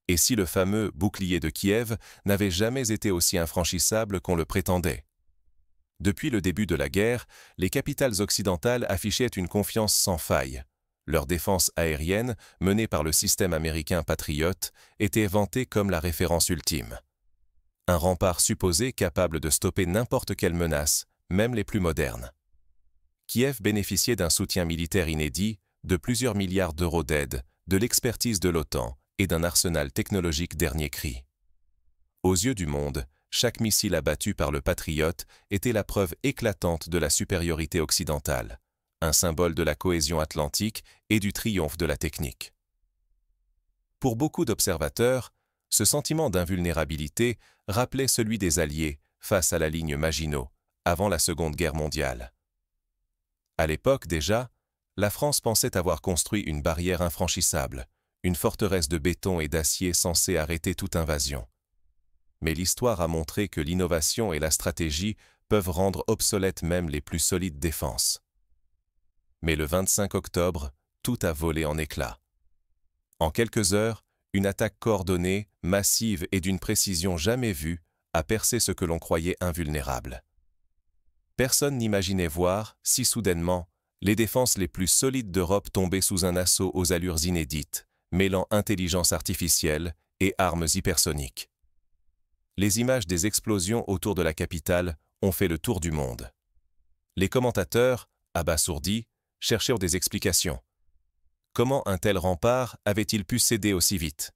Et si le fameux bouclier de Kiev n'avait jamais été aussi infranchissable qu'on le prétendait? Depuis le début de la guerre, les capitales occidentales affichaient une confiance sans faille. Leur défense aérienne, menée par le système américain Patriot, était vantée comme la référence ultime. Un rempart supposé capable de stopper n'importe quelle menace, même les plus modernes. Kiev bénéficiait d'un soutien militaire inédit, de plusieurs milliards d'euros d'aide, de l'expertise de l'OTAN et d'un arsenal technologique dernier cri. Aux yeux du monde, chaque missile abattu par le Patriot était la preuve éclatante de la supériorité occidentale, un symbole de la cohésion atlantique et du triomphe de la technique. Pour beaucoup d'observateurs, ce sentiment d'invulnérabilité rappelait celui des Alliés face à la ligne Maginot, avant la Seconde Guerre mondiale. À l'époque déjà, la France pensait avoir construit une barrière infranchissable, une forteresse de béton et d'acier censée arrêter toute invasion. Mais l'histoire a montré que l'innovation et la stratégie peuvent rendre obsolètes même les plus solides défenses. Mais le 25 octobre, tout a volé en éclats. En quelques heures, une attaque coordonnée, massive et d'une précision jamais vue a percé ce que l'on croyait invulnérable. Personne n'imaginait voir, si soudainement, les défenses les plus solides d'Europe tomber sous un assaut aux allures inédites, mêlant intelligence artificielle et armes hypersoniques. Les images des explosions autour de la capitale ont fait le tour du monde. Les commentateurs, abasourdis, cherchèrent des explications. Comment un tel rempart avait-il pu céder aussi vite?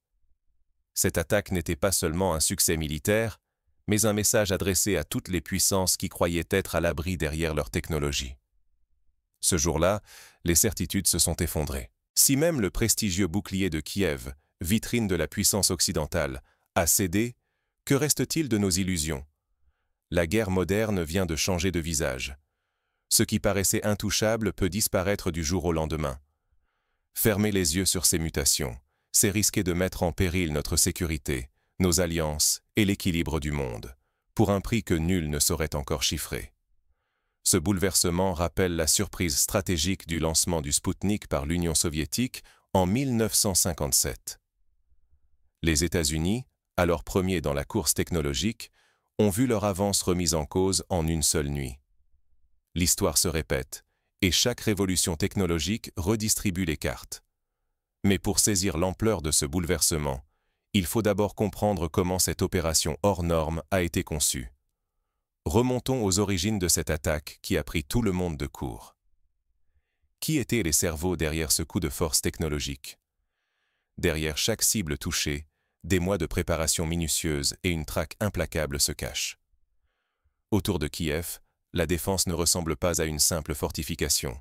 Cette attaque n'était pas seulement un succès militaire, mais un message adressé à toutes les puissances qui croyaient être à l'abri derrière leur technologie. Ce jour-là, les certitudes se sont effondrées. Si même le prestigieux bouclier de Kiev, vitrine de la puissance occidentale, a cédé, que reste-t-il de nos illusions? La guerre moderne vient de changer de visage. Ce qui paraissait intouchable peut disparaître du jour au lendemain. Fermer les yeux sur ces mutations, c'est risquer de mettre en péril notre sécurité, nos alliances et l'équilibre du monde, pour un prix que nul ne saurait encore chiffrer. Ce bouleversement rappelle la surprise stratégique du lancement du Spoutnik par l'Union soviétique en 1957. Les États-Unis, alors premiers dans la course technologique, ont vu leur avance remise en cause en une seule nuit. L'histoire se répète, et chaque révolution technologique redistribue les cartes. Mais pour saisir l'ampleur de ce bouleversement, il faut d'abord comprendre comment cette opération hors norme a été conçue. Remontons aux origines de cette attaque qui a pris tout le monde de court. Qui étaient les cerveaux derrière ce coup de force technologique? Derrière chaque cible touchée, des mois de préparation minutieuse et une traque implacable se cachent. Autour de Kiev, la défense ne ressemble pas à une simple fortification.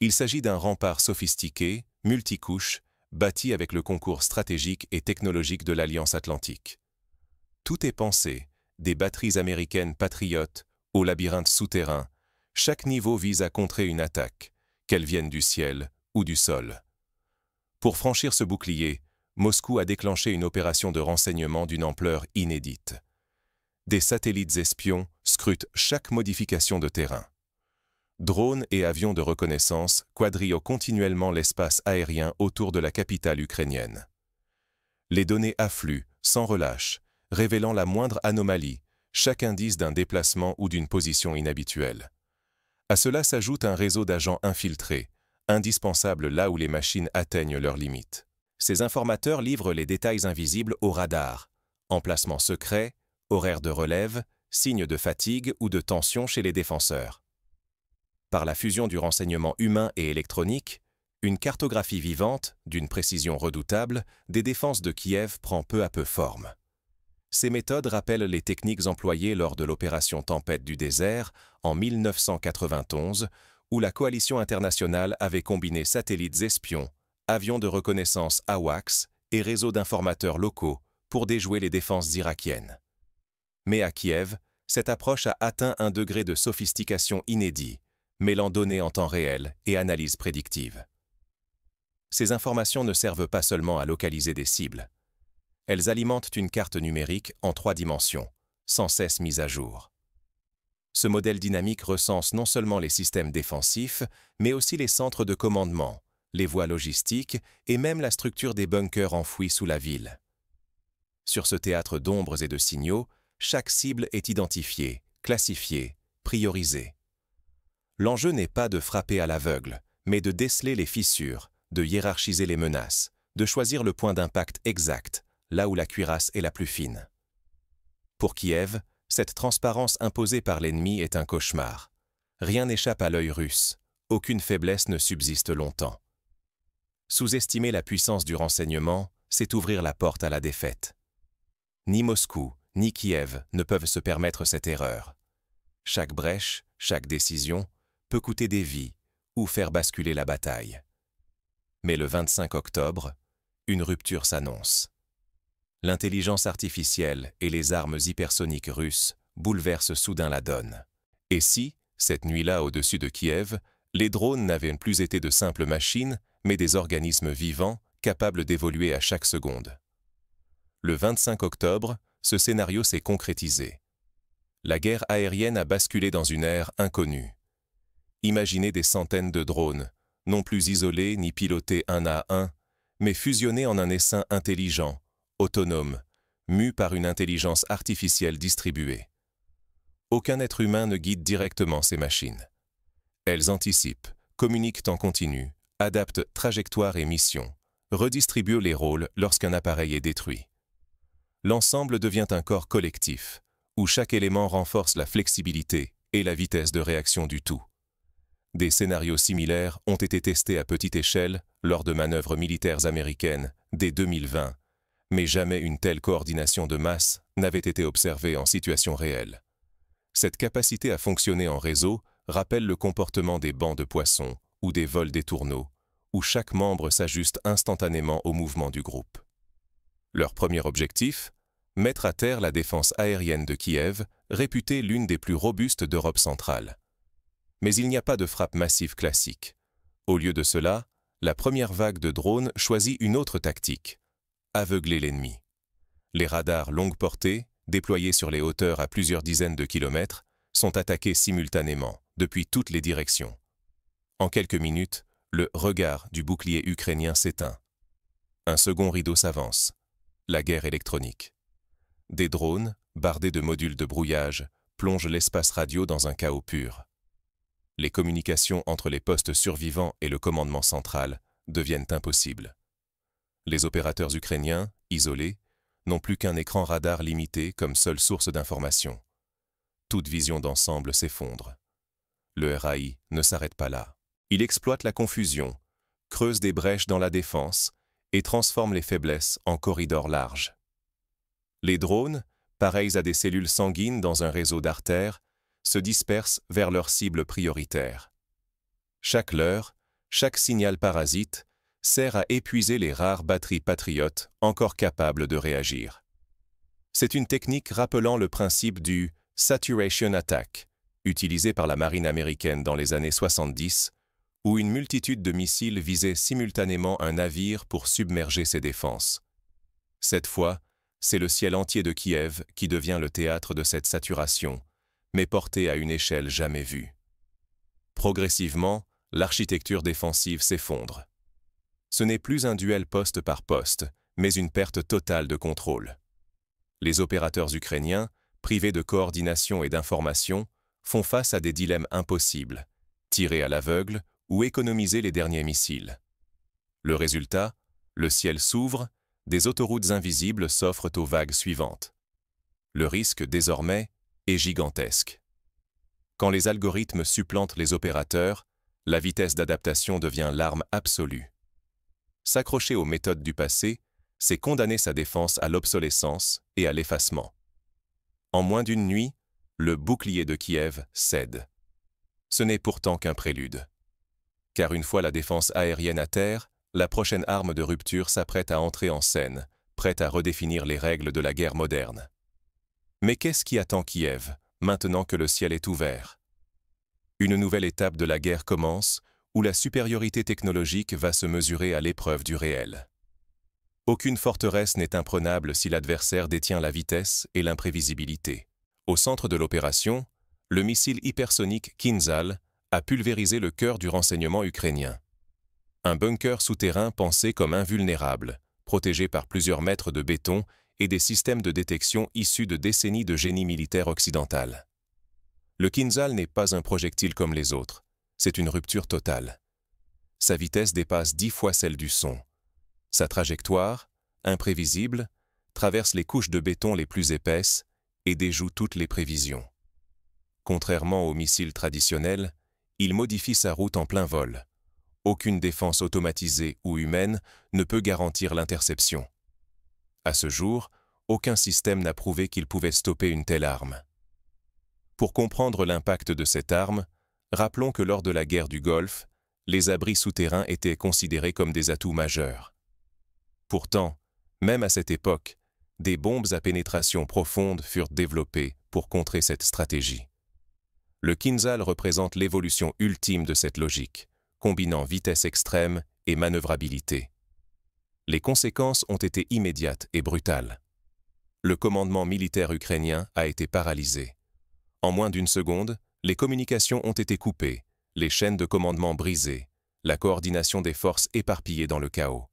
Il s'agit d'un rempart sophistiqué, multicouche, bâti avec le concours stratégique et technologique de l'Alliance Atlantique. Tout est pensé, des batteries américaines patriotes au labyrinthe souterrain, chaque niveau vise à contrer une attaque, qu'elle vienne du ciel ou du sol. Pour franchir ce bouclier, Moscou a déclenché une opération de renseignement d'une ampleur inédite. Des satellites espions scrutent chaque modification de terrain. Drones et avions de reconnaissance quadrillent continuellement l'espace aérien autour de la capitale ukrainienne. Les données affluent, sans relâche, révélant la moindre anomalie, chaque indice d'un déplacement ou d'une position inhabituelle. À cela s'ajoute un réseau d'agents infiltrés, indispensable là où les machines atteignent leurs limites. Ces informateurs livrent les détails invisibles au radar, emplacements secrets, horaires de relève, signes de fatigue ou de tension chez les défenseurs. Par la fusion du renseignement humain et électronique, une cartographie vivante, d'une précision redoutable, des défenses de Kiev prend peu à peu forme. Ces méthodes rappellent les techniques employées lors de l'opération Tempête du désert en 1991, où la coalition internationale avait combiné satellites espions, avions de reconnaissance AWACS et réseaux d'informateurs locaux pour déjouer les défenses irakiennes. Mais à Kiev, cette approche a atteint un degré de sophistication inédit, mêlant données en temps réel et analyse prédictive. Ces informations ne servent pas seulement à localiser des cibles. Elles alimentent une carte numérique en 3 dimensions, sans cesse mise à jour. Ce modèle dynamique recense non seulement les systèmes défensifs, mais aussi les centres de commandement, les voies logistiques et même la structure des bunkers enfouis sous la ville. Sur ce théâtre d'ombres et de signaux, chaque cible est identifiée, classifiée, priorisée. L'enjeu n'est pas de frapper à l'aveugle, mais de déceler les fissures, de hiérarchiser les menaces, de choisir le point d'impact exact, là où la cuirasse est la plus fine. Pour Kiev, cette transparence imposée par l'ennemi est un cauchemar. Rien n'échappe à l'œil russe, aucune faiblesse ne subsiste longtemps. Sous-estimer la puissance du renseignement, c'est ouvrir la porte à la défaite. Ni Moscou, ni Kiev ne peuvent se permettre cette erreur. Chaque brèche, chaque décision peut coûter des vies ou faire basculer la bataille. Mais le 25 octobre, une rupture s'annonce. L'intelligence artificielle et les armes hypersoniques russes bouleversent soudain la donne. Et si, cette nuit-là au-dessus de Kiev, les drones n'avaient plus été de simples machines, mais des organismes vivants capables d'évoluer à chaque seconde? Le 25 octobre, ce scénario s'est concrétisé. La guerre aérienne a basculé dans une ère inconnue. Imaginez des centaines de drones, non plus isolés ni pilotés un à un, mais fusionnés en un essaim intelligent, autonome, mu par une intelligence artificielle distribuée. Aucun être humain ne guide directement ces machines. Elles anticipent, communiquent en continu, adaptent trajectoire et mission, redistribuent les rôles lorsqu'un appareil est détruit. L'ensemble devient un corps collectif, où chaque élément renforce la flexibilité et la vitesse de réaction du tout. Des scénarios similaires ont été testés à petite échelle lors de manœuvres militaires américaines dès 2020, mais jamais une telle coordination de masse n'avait été observée en situation réelle. Cette capacité à fonctionner en réseau rappelle le comportement des bancs de poissons ou des vols des tourneaux, où chaque membre s'ajuste instantanément au mouvement du groupe. Leur premier objectif, mettre à terre la défense aérienne de Kiev, réputée l'une des plus robustes d'Europe centrale. Mais il n'y a pas de frappe massive classique. Au lieu de cela, la première vague de drones choisit une autre tactique: aveugler l'ennemi. Les radars longue portée, déployés sur les hauteurs à plusieurs dizaines de kilomètres, sont attaqués simultanément, depuis toutes les directions. En quelques minutes, le regard du bouclier ukrainien s'éteint. Un second rideau s'avance: la guerre électronique. Des drones, bardés de modules de brouillage, plongent l'espace radio dans un chaos pur. Les communications entre les postes survivants et le commandement central deviennent impossibles. Les opérateurs ukrainiens, isolés, n'ont plus qu'un écran radar limité comme seule source d'information. Toute vision d'ensemble s'effondre. Le RAI ne s'arrête pas là. Il exploite la confusion, creuse des brèches dans la défense et transforme les faiblesses en corridors larges. Les drones, pareils à des cellules sanguines dans un réseau d'artères, se dispersent vers leurs cibles prioritaires. Chaque leurre, chaque signal parasite sert à épuiser les rares batteries patriotes encore capables de réagir. C'est une technique rappelant le principe du « saturation attack », utilisé par la marine américaine dans les années 70, où une multitude de missiles visaient simultanément un navire pour submerger ses défenses. Cette fois, c'est le ciel entier de Kiev qui devient le théâtre de cette saturation, mais portée à une échelle jamais vue. Progressivement, l'architecture défensive s'effondre. Ce n'est plus un duel poste par poste, mais une perte totale de contrôle. Les opérateurs ukrainiens, privés de coordination et d'information, font face à des dilemmes impossibles: tirer à l'aveugle ou économiser les derniers missiles. Le résultat, le ciel s'ouvre, des autoroutes invisibles s'offrent aux vagues suivantes. Le risque, désormais, est gigantesque. Quand les algorithmes supplantent les opérateurs, la vitesse d'adaptation devient l'arme absolue. S'accrocher aux méthodes du passé, c'est condamner sa défense à l'obsolescence et à l'effacement. En moins d'une nuit, le bouclier de Kiev cède. Ce n'est pourtant qu'un prélude. Car une fois la défense aérienne à terre, la prochaine arme de rupture s'apprête à entrer en scène, prête à redéfinir les règles de la guerre moderne. Mais qu'est-ce qui attend Kiev, maintenant que le ciel est ouvert? Une nouvelle étape de la guerre commence, où la supériorité technologique va se mesurer à l'épreuve du réel. Aucune forteresse n'est imprenable si l'adversaire détient la vitesse et l'imprévisibilité. Au centre de l'opération, le missile hypersonique Kinzhal a pulvérisé le cœur du renseignement ukrainien. Un bunker souterrain pensé comme invulnérable, protégé par plusieurs mètres de béton et des systèmes de détection issus de décennies de génie militaire occidental. Le Kinzhal n'est pas un projectile comme les autres, c'est une rupture totale. Sa vitesse dépasse 10 fois celle du son. Sa trajectoire, imprévisible, traverse les couches de béton les plus épaisses et déjoue toutes les prévisions. Contrairement aux missiles traditionnels, il modifie sa route en plein vol. Aucune défense automatisée ou humaine ne peut garantir l'interception. À ce jour, aucun système n'a prouvé qu'il pouvait stopper une telle arme. Pour comprendre l'impact de cette arme, rappelons que lors de la guerre du Golfe, les abris souterrains étaient considérés comme des atouts majeurs. Pourtant, même à cette époque, des bombes à pénétration profonde furent développées pour contrer cette stratégie. Le Kinzhal représente l'évolution ultime de cette logique, combinant vitesse extrême et manœuvrabilité. Les conséquences ont été immédiates et brutales. Le commandement militaire ukrainien a été paralysé. En moins d'une seconde, les communications ont été coupées, les chaînes de commandement brisées, la coordination des forces éparpillée dans le chaos.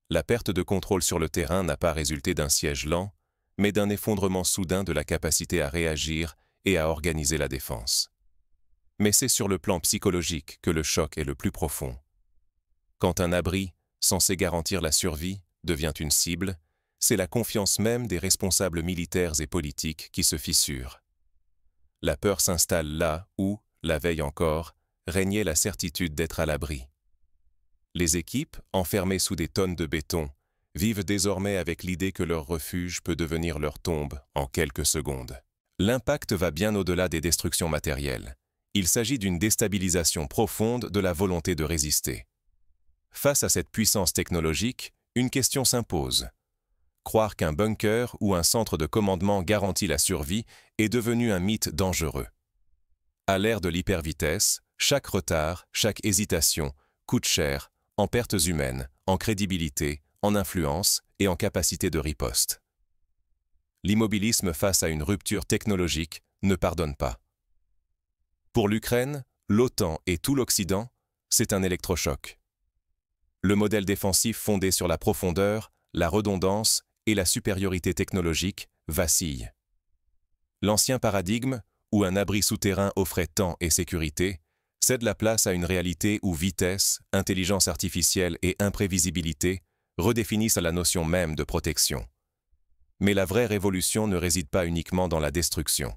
La perte de contrôle sur le terrain n'a pas résulté d'un siège lent, mais d'un effondrement soudain de la capacité à réagir et à organiser la défense. Mais c'est sur le plan psychologique que le choc est le plus profond. Quand un abri, censé garantir la survie, devient une cible, c'est la confiance même des responsables militaires et politiques qui se fissure. La peur s'installe là où, la veille encore, régnait la certitude d'être à l'abri. Les équipes, enfermées sous des tonnes de béton, vivent désormais avec l'idée que leur refuge peut devenir leur tombe en quelques secondes. L'impact va bien au-delà des destructions matérielles. Il s'agit d'une déstabilisation profonde de la volonté de résister. Face à cette puissance technologique, une question s'impose. Croire qu'un bunker ou un centre de commandement garantit la survie est devenu un mythe dangereux. À l'ère de l'hypervitesse, chaque retard, chaque hésitation coûte cher en pertes humaines, en crédibilité, en influence et en capacité de riposte. L'immobilisme face à une rupture technologique ne pardonne pas. Pour l'Ukraine, l'OTAN et tout l'Occident, c'est un électrochoc. Le modèle défensif fondé sur la profondeur, la redondance et la supériorité technologique vacille. L'ancien paradigme, où un abri souterrain offrait temps et sécurité, cède la place à une réalité où vitesse, intelligence artificielle et imprévisibilité redéfinissent la notion même de protection. Mais la vraie révolution ne réside pas uniquement dans la destruction.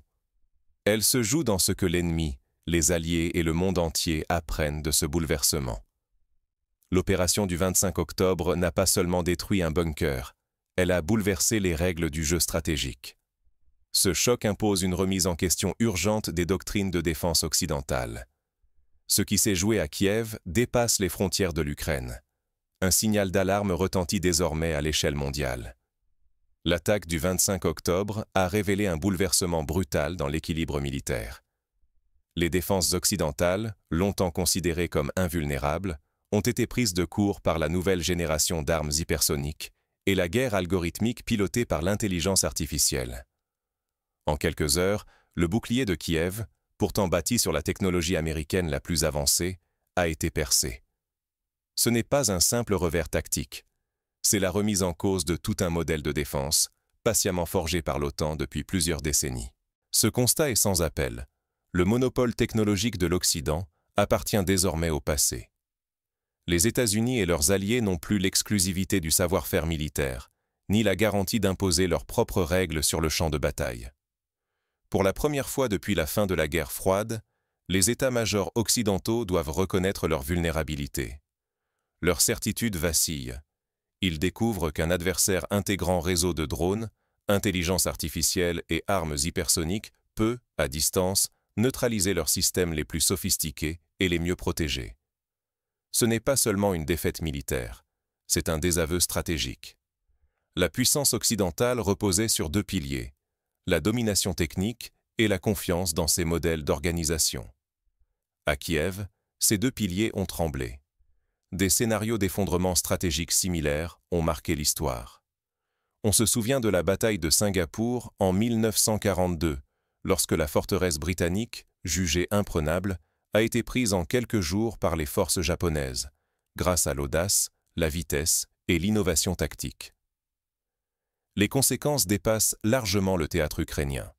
Elle se joue dans ce que l'ennemi, les alliés et le monde entier apprennent de ce bouleversement. L'opération du 25 octobre n'a pas seulement détruit un bunker, elle a bouleversé les règles du jeu stratégique. Ce choc impose une remise en question urgente des doctrines de défense occidentales. Ce qui s'est joué à Kiev dépasse les frontières de l'Ukraine. Un signal d'alarme retentit désormais à l'échelle mondiale. L'attaque du 25 octobre a révélé un bouleversement brutal dans l'équilibre militaire. Les défenses occidentales, longtemps considérées comme invulnérables, ont été prises de court par la nouvelle génération d'armes hypersoniques et la guerre algorithmique pilotée par l'intelligence artificielle. En quelques heures, le bouclier de Kiev, pourtant bâti sur la technologie américaine la plus avancée, a été percé. Ce n'est pas un simple revers tactique. C'est la remise en cause de tout un modèle de défense, patiemment forgé par l'OTAN depuis plusieurs décennies. Ce constat est sans appel. Le monopole technologique de l'Occident appartient désormais au passé. Les États-Unis et leurs alliés n'ont plus l'exclusivité du savoir-faire militaire, ni la garantie d'imposer leurs propres règles sur le champ de bataille. Pour la première fois depuis la fin de la guerre froide, les états-majors occidentaux doivent reconnaître leur vulnérabilité. Leur certitude vacille. Ils découvrent qu'un adversaire intégrant réseau de drones, intelligence artificielle et armes hypersoniques peut, à distance, neutraliser leurs systèmes les plus sophistiqués et les mieux protégés. Ce n'est pas seulement une défaite militaire, c'est un désaveu stratégique. La puissance occidentale reposait sur deux piliers, la domination technique et la confiance dans ses modèles d'organisation. À Kiev, ces deux piliers ont tremblé. Des scénarios d'effondrement stratégique similaires ont marqué l'histoire. On se souvient de la bataille de Singapour en 1942, lorsque la forteresse britannique, jugée imprenable, a été prise en quelques jours par les forces japonaises, grâce à l'audace, la vitesse et l'innovation tactique. Les conséquences dépassent largement le théâtre ukrainien.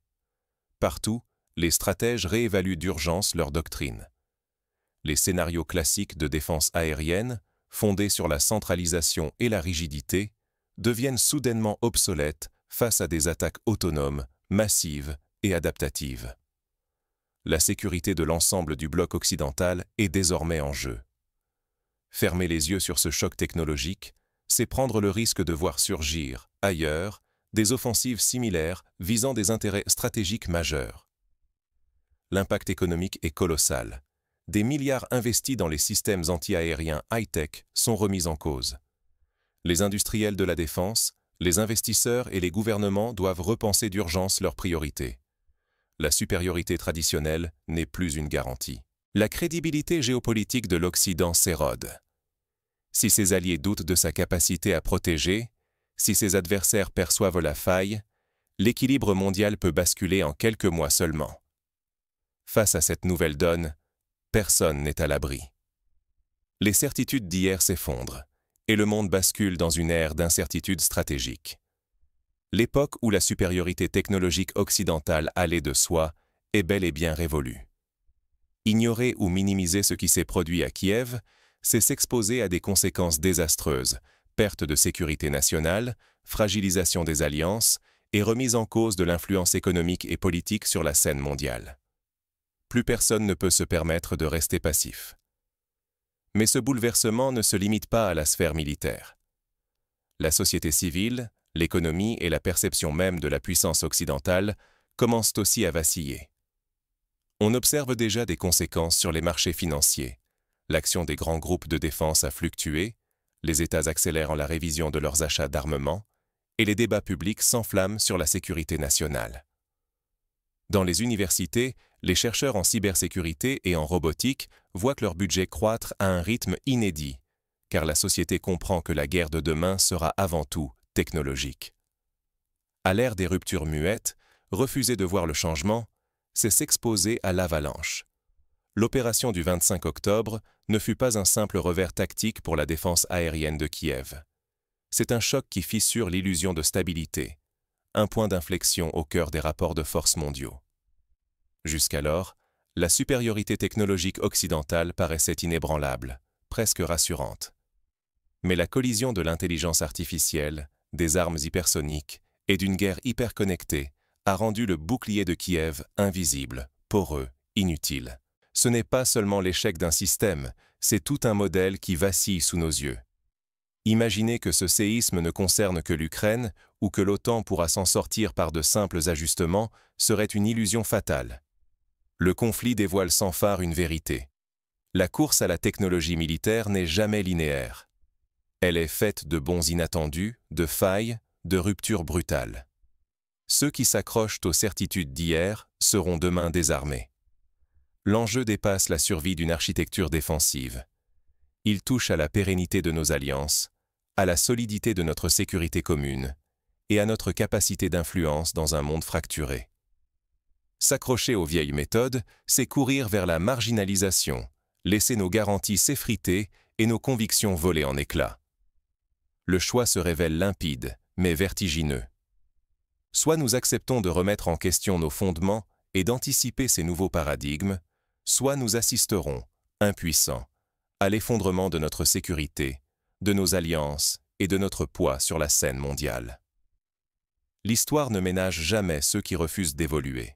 Partout, les stratèges réévaluent d'urgence leur doctrine. Les scénarios classiques de défense aérienne, fondés sur la centralisation et la rigidité, deviennent soudainement obsolètes face à des attaques autonomes, massives et adaptatives. La sécurité de l'ensemble du bloc occidental est désormais en jeu. Fermer les yeux sur ce choc technologique, c'est prendre le risque de voir surgir, ailleurs, des offensives similaires visant des intérêts stratégiques majeurs. L'impact économique est colossal. Des milliards investis dans les systèmes anti-aériens high-tech sont remis en cause. Les industriels de la défense, les investisseurs et les gouvernements doivent repenser d'urgence leurs priorités. La supériorité traditionnelle n'est plus une garantie. La crédibilité géopolitique de l'Occident s'érode. Si ses alliés doutent de sa capacité à protéger, si ses adversaires perçoivent la faille, l'équilibre mondial peut basculer en quelques mois seulement. Face à cette nouvelle donne, personne n'est à l'abri. Les certitudes d'hier s'effondrent, et le monde bascule dans une ère d'incertitude stratégique. L'époque où la supériorité technologique occidentale allait de soi est bel et bien révolue. Ignorer ou minimiser ce qui s'est produit à Kiev, c'est s'exposer à des conséquences désastreuses, perte de sécurité nationale, fragilisation des alliances et remise en cause de l'influence économique et politique sur la scène mondiale. Plus personne ne peut se permettre de rester passif. Mais ce bouleversement ne se limite pas à la sphère militaire. La société civile, l'économie et la perception même de la puissance occidentale commencent aussi à vaciller. On observe déjà des conséquences sur les marchés financiers. L'action des grands groupes de défense a fluctué, les États accélèrent la révision de leurs achats d'armement, et les débats publics s'enflamment sur la sécurité nationale. Dans les universités, les chercheurs en cybersécurité et en robotique voient que leur budget croître à un rythme inédit, car la société comprend que la guerre de demain sera avant tout technologique. À l'ère des ruptures muettes, refuser de voir le changement, c'est s'exposer à l'avalanche. L'opération du 25 octobre ne fut pas un simple revers tactique pour la défense aérienne de Kiev. C'est un choc qui fissure l'illusion de stabilité, un point d'inflexion au cœur des rapports de force mondiaux. Jusqu'alors, la supériorité technologique occidentale paraissait inébranlable, presque rassurante. Mais la collision de l'intelligence artificielle, des armes hypersoniques et d'une guerre hyperconnectée a rendu le bouclier de Kiev invisible, poreux, inutile. Ce n'est pas seulement l'échec d'un système, c'est tout un modèle qui vacille sous nos yeux. Imaginez que ce séisme ne concerne que l'Ukraine ou que l'OTAN pourra s'en sortir par de simples ajustements serait une illusion fatale. Le conflit dévoile sans phare une vérité. La course à la technologie militaire n'est jamais linéaire. Elle est faite de bonds inattendus, de failles, de ruptures brutales. Ceux qui s'accrochent aux certitudes d'hier seront demain désarmés. L'enjeu dépasse la survie d'une architecture défensive. Il touche à la pérennité de nos alliances, à la solidité de notre sécurité commune et à notre capacité d'influence dans un monde fracturé. S'accrocher aux vieilles méthodes, c'est courir vers la marginalisation, laisser nos garanties s'effriter et nos convictions voler en éclats. Le choix se révèle limpide, mais vertigineux. Soit nous acceptons de remettre en question nos fondements et d'anticiper ces nouveaux paradigmes, soit nous assisterons, impuissants, à l'effondrement de notre sécurité, de nos alliances et de notre poids sur la scène mondiale. L'histoire ne ménage jamais ceux qui refusent d'évoluer.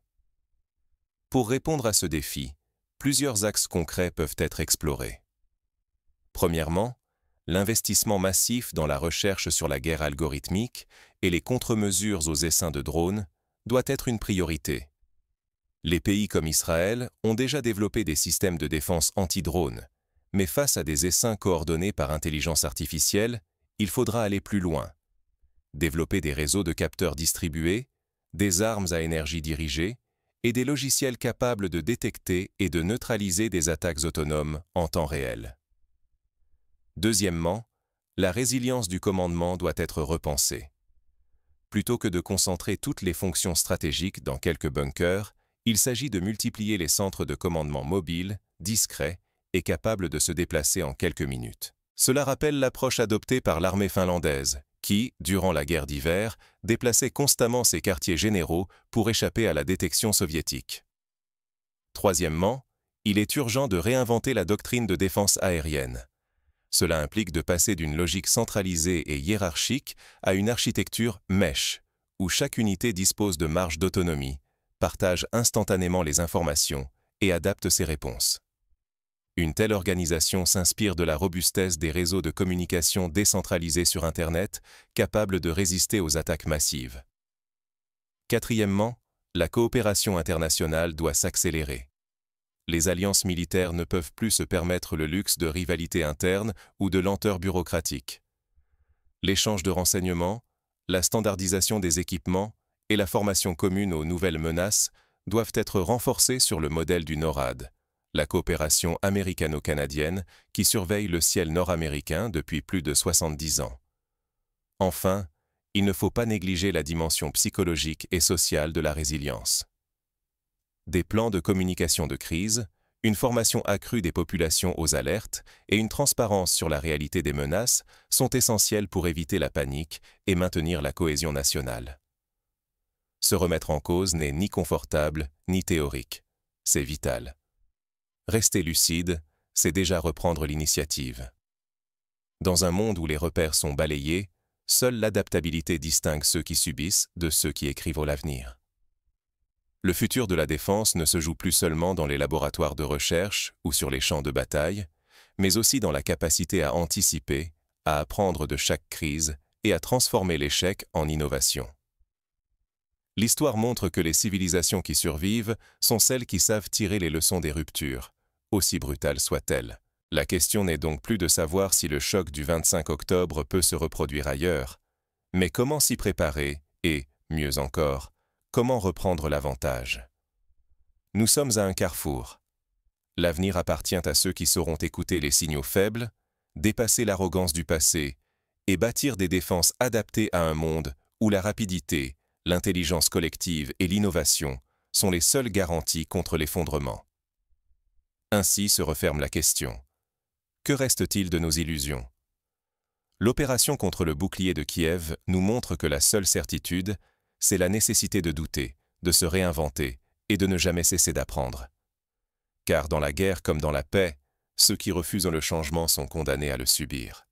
Pour répondre à ce défi, plusieurs axes concrets peuvent être explorés. Premièrement, l'investissement massif dans la recherche sur la guerre algorithmique et les contre-mesures aux essaims de drones doit être une priorité. Les pays comme Israël ont déjà développé des systèmes de défense anti-drones, mais face à des essaims coordonnés par intelligence artificielle, il faudra aller plus loin. Développer des réseaux de capteurs distribués, des armes à énergie dirigée et des logiciels capables de détecter et de neutraliser des attaques autonomes en temps réel. Deuxièmement, la résilience du commandement doit être repensée. Plutôt que de concentrer toutes les fonctions stratégiques dans quelques bunkers, il s'agit de multiplier les centres de commandement mobiles, discrets et capables de se déplacer en quelques minutes. Cela rappelle l'approche adoptée par l'armée finlandaise, qui, durant la guerre d'hiver, déplaçait constamment ses quartiers généraux pour échapper à la détection soviétique. Troisièmement, il est urgent de réinventer la doctrine de défense aérienne. Cela implique de passer d'une logique centralisée et hiérarchique à une architecture mesh, où chaque unité dispose de marge d'autonomie, partage instantanément les informations et adapte ses réponses. Une telle organisation s'inspire de la robustesse des réseaux de communication décentralisés sur Internet, capables de résister aux attaques massives. Quatrièmement, la coopération internationale doit s'accélérer. Les alliances militaires ne peuvent plus se permettre le luxe de rivalité interne ou de lenteur bureaucratique. L'échange de renseignements, la standardisation des équipements et la formation commune aux nouvelles menaces doivent être renforcés sur le modèle du NORAD, la coopération américano-canadienne qui surveille le ciel nord-américain depuis plus de 70 ans. Enfin, il ne faut pas négliger la dimension psychologique et sociale de la résilience. Des plans de communication de crise, une formation accrue des populations aux alertes et une transparence sur la réalité des menaces sont essentiels pour éviter la panique et maintenir la cohésion nationale. Se remettre en cause n'est ni confortable ni théorique, c'est vital. Rester lucide, c'est déjà reprendre l'initiative. Dans un monde où les repères sont balayés, seule l'adaptabilité distingue ceux qui subissent de ceux qui écrivent l'avenir. Le futur de la défense ne se joue plus seulement dans les laboratoires de recherche ou sur les champs de bataille, mais aussi dans la capacité à anticiper, à apprendre de chaque crise et à transformer l'échec en innovation. L'histoire montre que les civilisations qui survivent sont celles qui savent tirer les leçons des ruptures, aussi brutales soient-elles. La question n'est donc plus de savoir si le choc du 25 octobre peut se reproduire ailleurs, mais comment s'y préparer et, mieux encore, comment reprendre l'avantage. Nous sommes à un carrefour. L'avenir appartient à ceux qui sauront écouter les signaux faibles, dépasser l'arrogance du passé et bâtir des défenses adaptées à un monde où la rapidité, l'intelligence collective et l'innovation sont les seules garanties contre l'effondrement. Ainsi se referme la question. Que reste-t-il de nos illusions? L'opération contre le bouclier de Kiev nous montre que la seule certitude, c'est la nécessité de douter, de se réinventer et de ne jamais cesser d'apprendre. Car dans la guerre comme dans la paix, ceux qui refusent le changement sont condamnés à le subir.